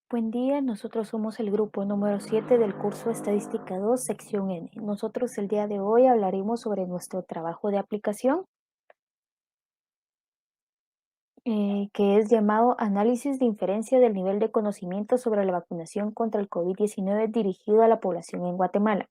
Buen día, nosotros somos el grupo número 7 del curso Estadística 2, sección N. Nosotros el día de hoy hablaremos sobre nuestro trabajo de aplicación, que es llamado Análisis de inferencia del nivel de conocimiento sobre la vacunación contra el COVID-19 dirigido a la población en Guatemala.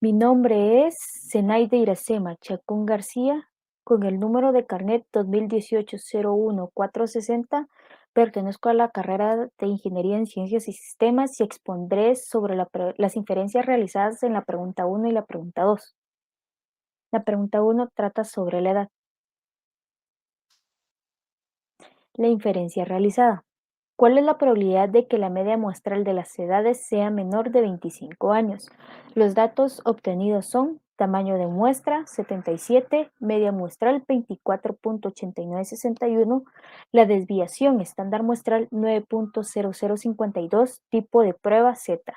Mi nombre es Zenaide Iracema Chacón García, con el número de carnet 2018-01460. Pertenezco a la carrera de Ingeniería en Ciencias y Sistemas y expondré sobre las inferencias realizadas en la pregunta 1 y la pregunta 2. La pregunta 1 trata sobre la edad. La inferencia realizada. ¿Cuál es la probabilidad de que la media muestral de las edades sea menor de 25 años? Los datos obtenidos son tamaño de muestra 77, media muestral 24.8961, la desviación estándar muestral 9.0052, tipo de prueba Z.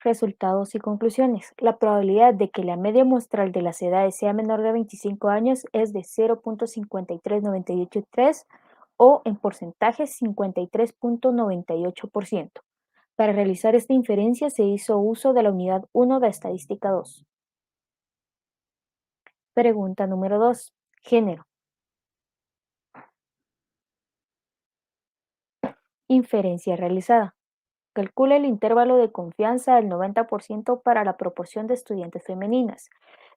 Resultados y conclusiones. La probabilidad de que la media muestral de las edades sea menor de 25 años es de 0.53983 o en porcentaje 53.98%. Para realizar esta inferencia se hizo uso de la unidad 1 de estadística 2. Pregunta número 2. Género. Inferencia realizada. Calcula el intervalo de confianza del 90% para la proporción de estudiantes femeninas.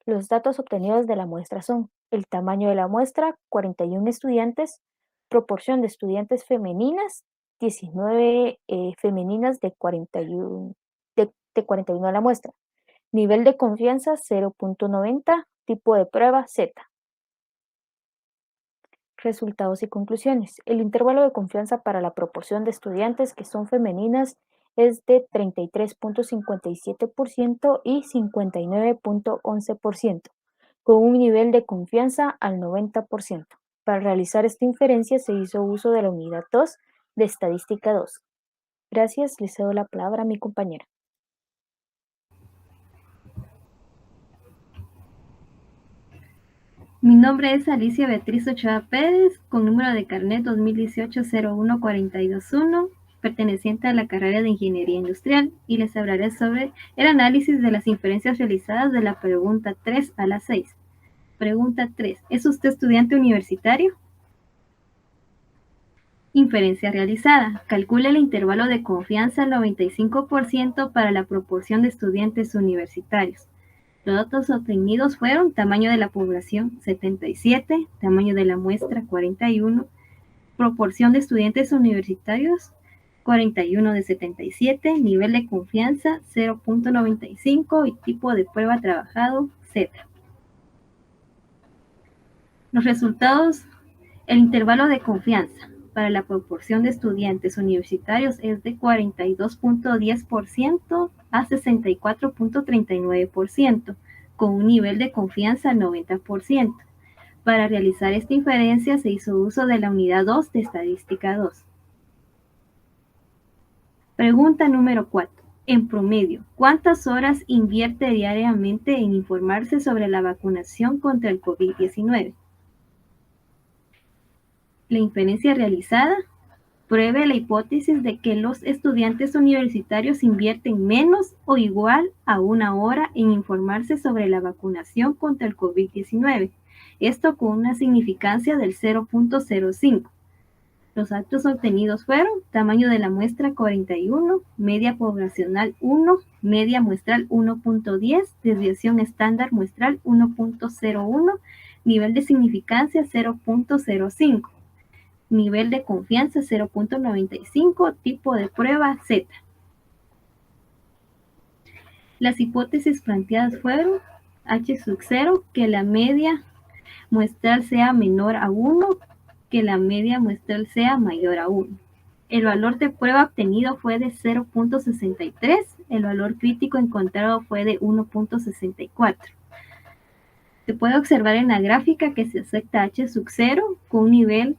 Los datos obtenidos de la muestra son el tamaño de la muestra, 41 estudiantes, proporción de estudiantes femeninas, 19 femeninas de 41, de 41 a la muestra. Nivel de confianza 0.90, tipo de prueba Z. Resultados y conclusiones. El intervalo de confianza para la proporción de estudiantes que son femeninas es de 33.57% y 59.11%, con un nivel de confianza al 90%. Para realizar esta inferencia se hizo uso de la unidad 2 de estadística 2. Gracias, le cedo la palabra a mi compañera. Mi nombre es Alicia Beatriz Ochoa Pérez, con número de carnet 2018-01-421, perteneciente a la carrera de Ingeniería Industrial, y les hablaré sobre el análisis de las inferencias realizadas de la pregunta 3 a la 6. Pregunta 3. ¿Es usted estudiante universitario? Inferencia realizada. Calcule el intervalo de confianza al 95% para la proporción de estudiantes universitarios. Los datos obtenidos fueron tamaño de la población 77, tamaño de la muestra 41, proporción de estudiantes universitarios 41 de 77, nivel de confianza 0.95 y tipo de prueba trabajado Z. Los resultados, el intervalo de confianza para la proporción de estudiantes universitarios es de 42.10% a 64.39%, con un nivel de confianza al 90%. Para realizar esta inferencia se hizo uso de la unidad 2 de estadística 2. Pregunta número 4. En promedio, ¿cuántas horas invierte diariamente en informarse sobre la vacunación contra el COVID-19? La inferencia realizada pruebe la hipótesis de que los estudiantes universitarios invierten menos o igual a una hora en informarse sobre la vacunación contra el COVID-19. Esto con una significancia del 0.05. Los datos obtenidos fueron tamaño de la muestra 41, media poblacional 1, media muestral 1.10, desviación estándar muestral 1.01, nivel de significancia 0.05. Nivel de confianza 0.95, tipo de prueba Z. Las hipótesis planteadas fueron H sub 0, que la media muestral sea menor a 1, que la media muestral sea mayor a 1. El valor de prueba obtenido fue de 0.63, el valor crítico encontrado fue de 1.64. Se puede observar en la gráfica que se acepta H sub 0 con un nivel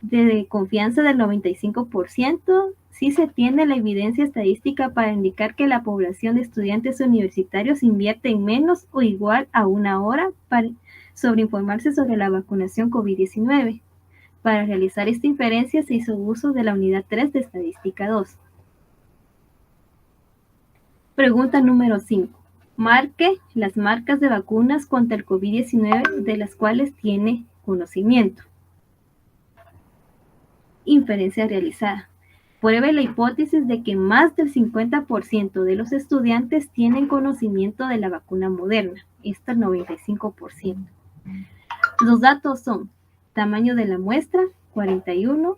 de confianza del 95%, sí se tiene la evidencia estadística para indicar que la población de estudiantes universitarios invierte en menos o igual a una hora sobre informarse sobre la vacunación COVID-19. Para realizar esta inferencia se hizo uso de la unidad 3 de estadística 2. Pregunta número 5. Marque las marcas de vacunas contra el COVID-19 de las cuales tiene conocimiento. Inferencia realizada. Pruebe la hipótesis de que más del 50% de los estudiantes tienen conocimiento de la vacuna Moderna. Esta el 95%. Los datos son tamaño de la muestra, 41,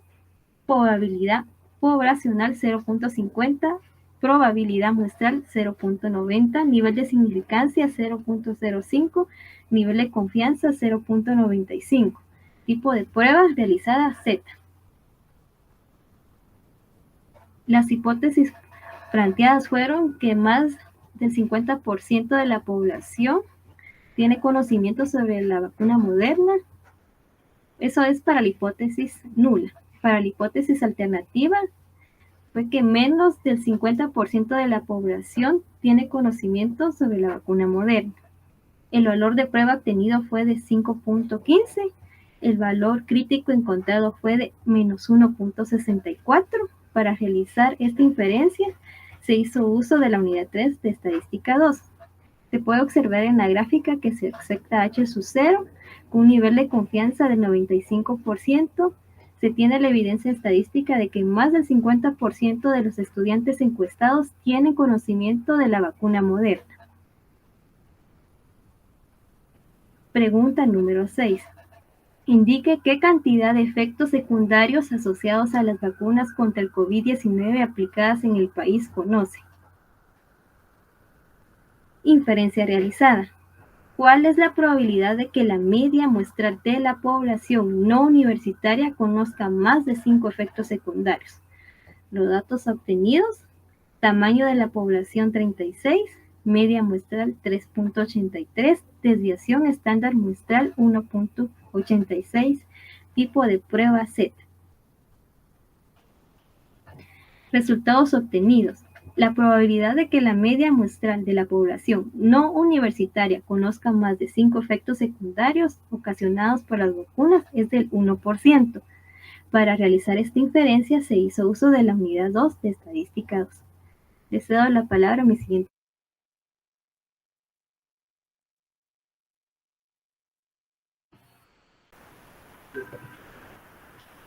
probabilidad poblacional 0.50, probabilidad muestral 0.90, nivel de significancia 0.05, nivel de confianza 0.95, tipo de prueba realizada Z. Las hipótesis planteadas fueron que más del 50% de la población tiene conocimiento sobre la vacuna Moderna. Eso es para la hipótesis nula. Para la hipótesis alternativa, fue que menos del 50% de la población tiene conocimiento sobre la vacuna Moderna. El valor de prueba obtenido fue de 5.15. El valor crítico encontrado fue de menos 1.64. Para realizar esta inferencia, se hizo uso de la unidad 3 de estadística 2. Se puede observar en la gráfica que se acepta H sub 0 con un nivel de confianza del 95%. Se tiene la evidencia estadística de que más del 50% de los estudiantes encuestados tienen conocimiento de la vacuna Moderna. Pregunta número 6. Indique qué cantidad de efectos secundarios asociados a las vacunas contra el COVID-19 aplicadas en el país conoce. Inferencia realizada. ¿Cuál es la probabilidad de que la media muestral de la población no universitaria conozca más de 5 efectos secundarios? Los datos obtenidos: tamaño de la población 36, media muestral 3.83, desviación estándar muestral 1.86, tipo de prueba Z. Resultados obtenidos. La probabilidad de que la media muestral de la población no universitaria conozca más de 5 efectos secundarios ocasionados por las vacunas es del 1%. Para realizar esta inferencia se hizo uso de la unidad 2 de estadística 2. Le cedo la palabra a mi siguiente.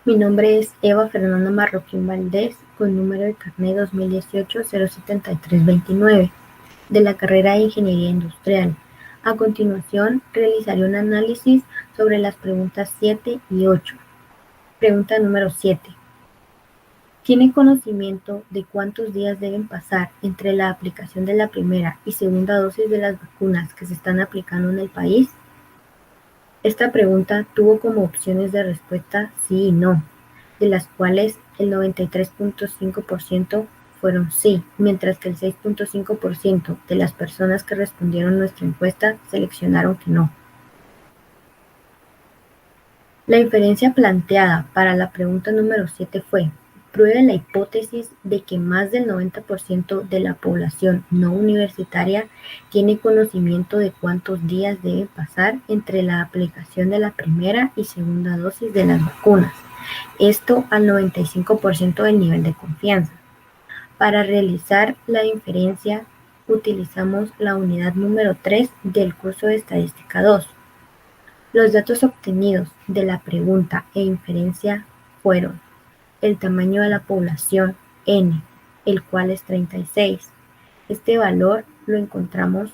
Mi nombre es Eva Fernanda Marroquín Valdés, con número de carnet 2018-07329, de la carrera de Ingeniería Industrial. A continuación, realizaré un análisis sobre las preguntas 7 y 8. Pregunta número 7. ¿Tiene conocimiento de cuántos días deben pasar entre la aplicación de la primera y segunda dosis de las vacunas que se están aplicando en el país? Esta pregunta tuvo como opciones de respuesta sí y no, de las cuales el 93.5% fueron sí, mientras que el 6.5% de las personas que respondieron nuestra encuesta seleccionaron que no. La inferencia planteada para la pregunta número 7 fue: pruebe la hipótesis de que más del 90% de la población no universitaria tiene conocimiento de cuántos días debe pasar entre la aplicación de la primera y segunda dosis de las vacunas. Esto al 95% del nivel de confianza. Para realizar la inferencia utilizamos la unidad número 3 del curso de estadística 2. Los datos obtenidos de la pregunta e inferencia fueron: el tamaño de la población, N, el cual es 36. Este valor lo encontramos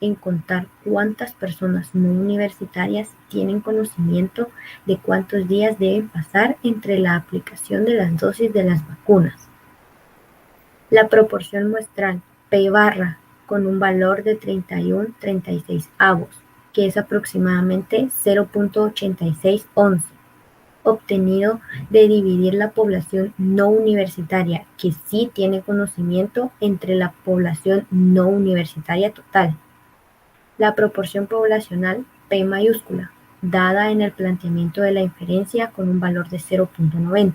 en contar cuántas personas no universitarias tienen conocimiento de cuántos días deben pasar entre la aplicación de las dosis de las vacunas. La proporción muestral, P barra, con un valor de 31/36avos, que es aproximadamente 0.8611. Obtenido de dividir la población no universitaria, que sí tiene conocimiento, entre la población no universitaria total. La proporción poblacional, P mayúscula, dada en el planteamiento de la inferencia con un valor de 0.90.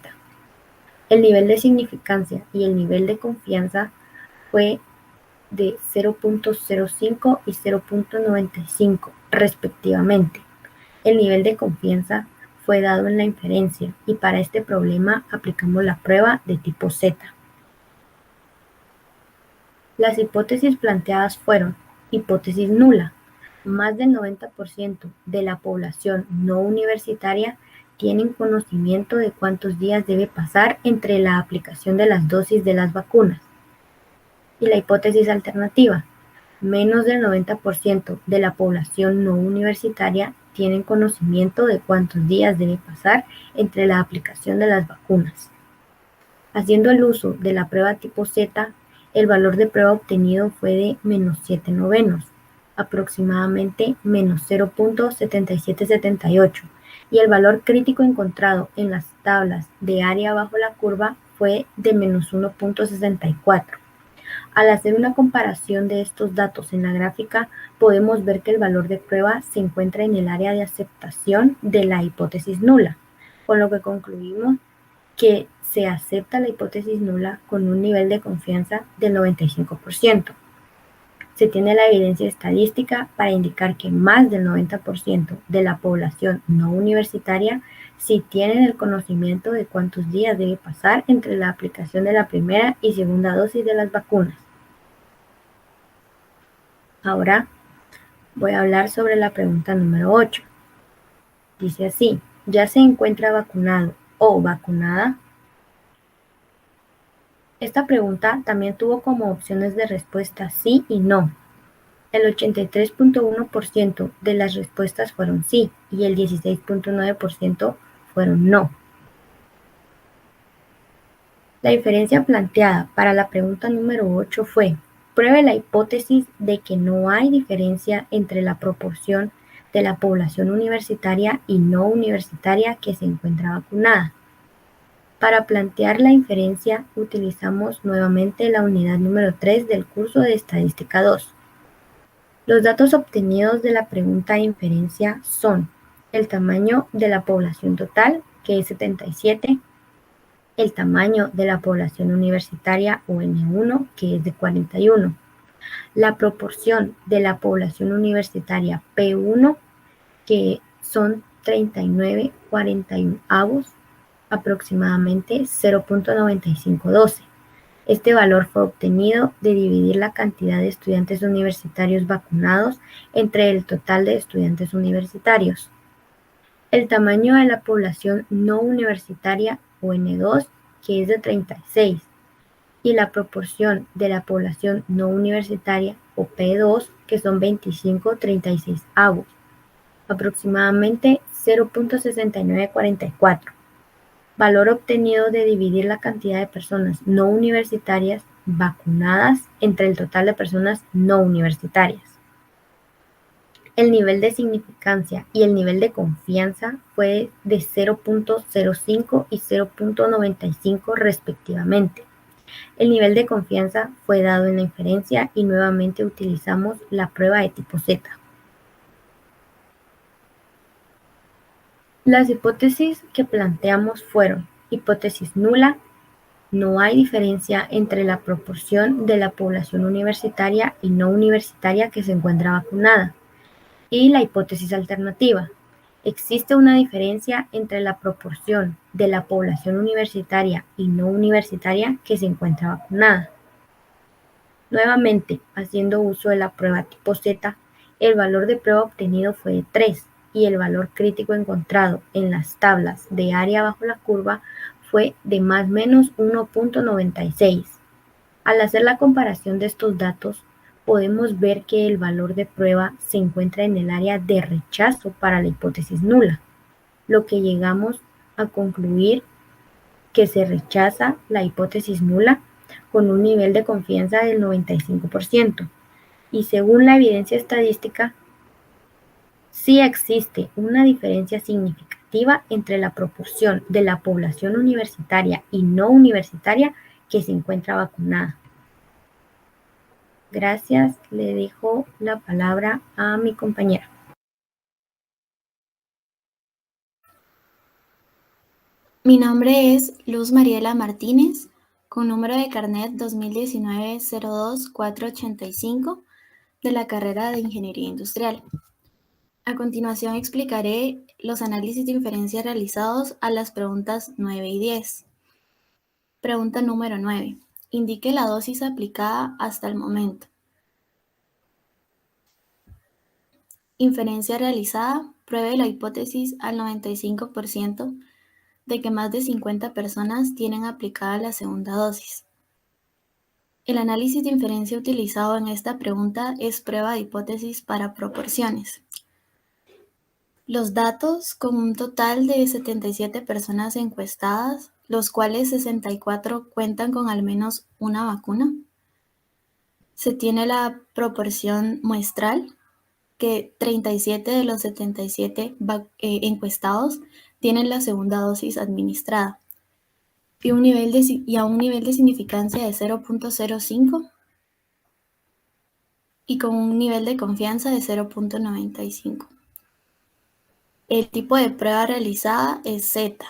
El nivel de significancia y el nivel de confianza fue de 0.05 y 0.95 respectivamente. El nivel de confianza fue dado en la inferencia y para este problema aplicamos la prueba de tipo Z. Las hipótesis planteadas fueron: hipótesis nula. Más del 90% de la población no universitaria tienen conocimiento de cuántos días debe pasar entre la aplicación de las dosis de las vacunas. Y la hipótesis alternativa: menos del 90% de la población no universitaria tienen conocimiento de cuántos días debe pasar entre la aplicación de las vacunas. Haciendo el uso de la prueba tipo Z, el valor de prueba obtenido fue de menos 7 novenos, aproximadamente menos 0.7778, y el valor crítico encontrado en las tablas de área bajo la curva fue de menos 1.64. Al hacer una comparación de estos datos en la gráfica, podemos ver que el valor de prueba se encuentra en el área de aceptación de la hipótesis nula, con lo que concluimos que se acepta la hipótesis nula con un nivel de confianza del 95%. Se tiene la evidencia estadística para indicar que más del 90% de la población no universitaria sí tienen el conocimiento de cuántos días debe pasar entre la aplicación de la primera y segunda dosis de las vacunas. Ahora voy a hablar sobre la pregunta número 8. Dice así: ¿ya se encuentra vacunado o vacunada? Esta pregunta también tuvo como opciones de respuesta sí y no. El 83.1% de las respuestas fueron sí y el 16.9% fueron no. La diferencia planteada para la pregunta número 8 fue: pruebe la hipótesis de que no hay diferencia entre la proporción de la población universitaria y no universitaria que se encuentra vacunada. Para plantear la inferencia utilizamos nuevamente la unidad número 3 del curso de Estadística 2. Los datos obtenidos de la pregunta de inferencia son el tamaño de la población total, que es 77, el tamaño de la población universitaria o N1, que es de 41, la proporción de la población universitaria P1, que son 39,41 avos, aproximadamente 0.9512. Este valor fue obtenido de dividir la cantidad de estudiantes universitarios vacunados entre el total de estudiantes universitarios. El tamaño de la población no universitaria o N2, que es de 36, y la proporción de la población no universitaria o P2, que son 25,36 avos, aproximadamente 0.6944. Valor obtenido de dividir la cantidad de personas no universitarias vacunadas entre el total de personas no universitarias. El nivel de significancia y el nivel de confianza fue de 0.05 y 0.95 respectivamente. El nivel de confianza fue dado en la inferencia y nuevamente utilizamos la prueba de tipo Z. Las hipótesis que planteamos fueron: hipótesis nula, no hay diferencia entre la proporción de la población universitaria y no universitaria que se encuentra vacunada. Y la hipótesis alternativa: existe una diferencia entre la proporción de la población universitaria y no universitaria que se encuentra vacunada. Nuevamente, haciendo uso de la prueba tipo Z, el valor de prueba obtenido fue de 3 y el valor crítico encontrado en las tablas de área bajo la curva fue de más o menos 1.96. Al hacer la comparación de estos datos, podemos ver que el valor de prueba se encuentra en el área de rechazo para la hipótesis nula, lo que llegamos a concluir que se rechaza la hipótesis nula con un nivel de confianza del 95%. Y según la evidencia estadística, sí existe una diferencia significativa entre la proporción de la población universitaria y no universitaria que se encuentra vacunada. Gracias, le dejo la palabra a mi compañera. Mi nombre es Luz Mariela Martínez, con número de carnet 2019-02-485 de la carrera de Ingeniería Industrial. A continuación explicaré los análisis de inferencia realizados a las preguntas 9 y 10. Pregunta número 9. Indique la dosis aplicada hasta el momento. Inferencia realizada. Pruebe la hipótesis al 95% de que más de 50 personas tienen aplicada la segunda dosis. El análisis de inferencia utilizado en esta pregunta es prueba de hipótesis para proporciones. Los datos, con un total de 77 personas encuestadas, los cuales 64 cuentan con al menos una vacuna. Se tiene la proporción muestral, que 37 de los 77 encuestados tienen la segunda dosis administrada y a un nivel de significancia de 0.05 y con un nivel de confianza de 0.95. El tipo de prueba realizada es Z.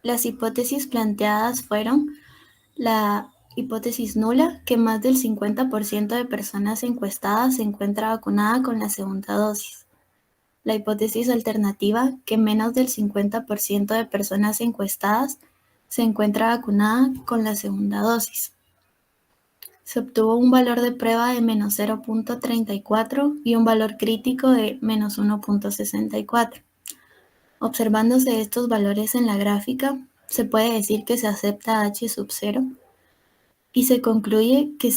Las hipótesis planteadas fueron la hipótesis nula, que más del 50% de personas encuestadas se encuentra vacunada con la segunda dosis. La hipótesis alternativa, que menos del 50% de personas encuestadas se encuentra vacunada con la segunda dosis. Se obtuvo un valor de prueba de menos 0.34 y un valor crítico de menos 1.64. Observándose estos valores en la gráfica, se puede decir que se acepta H sub 0 y se concluye que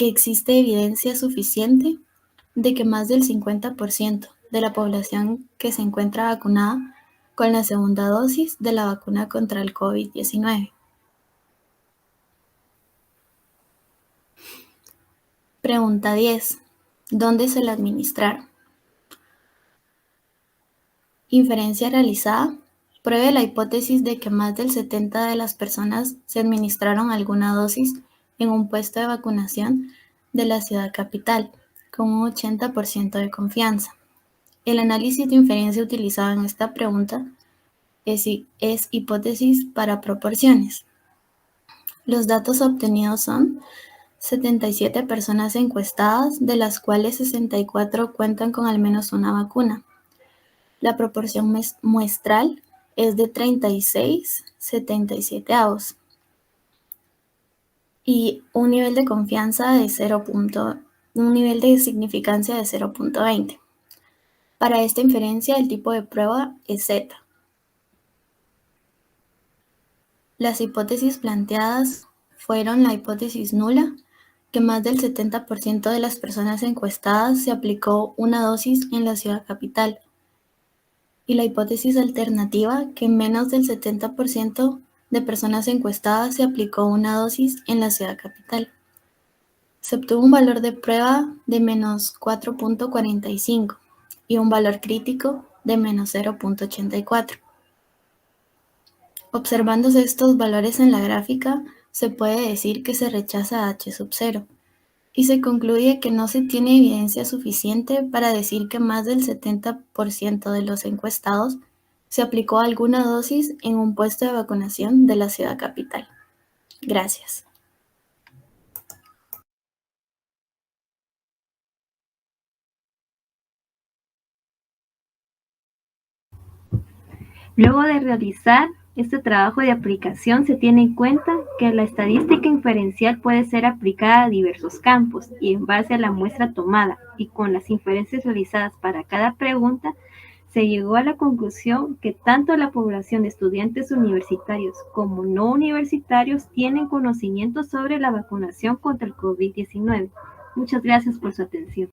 existe evidencia suficiente de que más del 50% de la población que se encuentra vacunada con la segunda dosis de la vacuna contra el COVID-19. Pregunta 10. ¿Dónde se la administraron? Inferencia realizada. Pruebe la hipótesis de que más del 70% de las personas se administraron alguna dosis en un puesto de vacunación de la ciudad capital, con un 80% de confianza. El análisis de inferencia utilizado en esta pregunta es hipótesis para proporciones. Los datos obtenidos son 77 personas encuestadas, de las cuales 64 cuentan con al menos una vacuna. La proporción muestral es de 36/77 y un nivel de confianza de un nivel de significancia de 0.20. Para esta inferencia, el tipo de prueba es Z. Las hipótesis planteadas fueron la hipótesis nula, que más del 70% de las personas encuestadas se aplicó una dosis en la ciudad capital, y la hipótesis alternativa, que menos del 70% de personas encuestadas se aplicó una dosis en la ciudad capital. Se obtuvo un valor de prueba de menos 4.45 y un valor crítico de menos 0.84. Observándose estos valores en la gráfica, se puede decir que se rechaza H sub 0 y se concluye que no se tiene evidencia suficiente para decir que más del 70% de los encuestados se aplicó alguna dosis en un puesto de vacunación de la ciudad capital. Gracias. Luego de realizar este trabajo de aplicación, se tiene en cuenta que la estadística inferencial puede ser aplicada a diversos campos y en base a la muestra tomada y con las inferencias realizadas para cada pregunta, se llegó a la conclusión que tanto la población de estudiantes universitarios como no universitarios tienen conocimiento sobre la vacunación contra el COVID-19. Muchas gracias por su atención.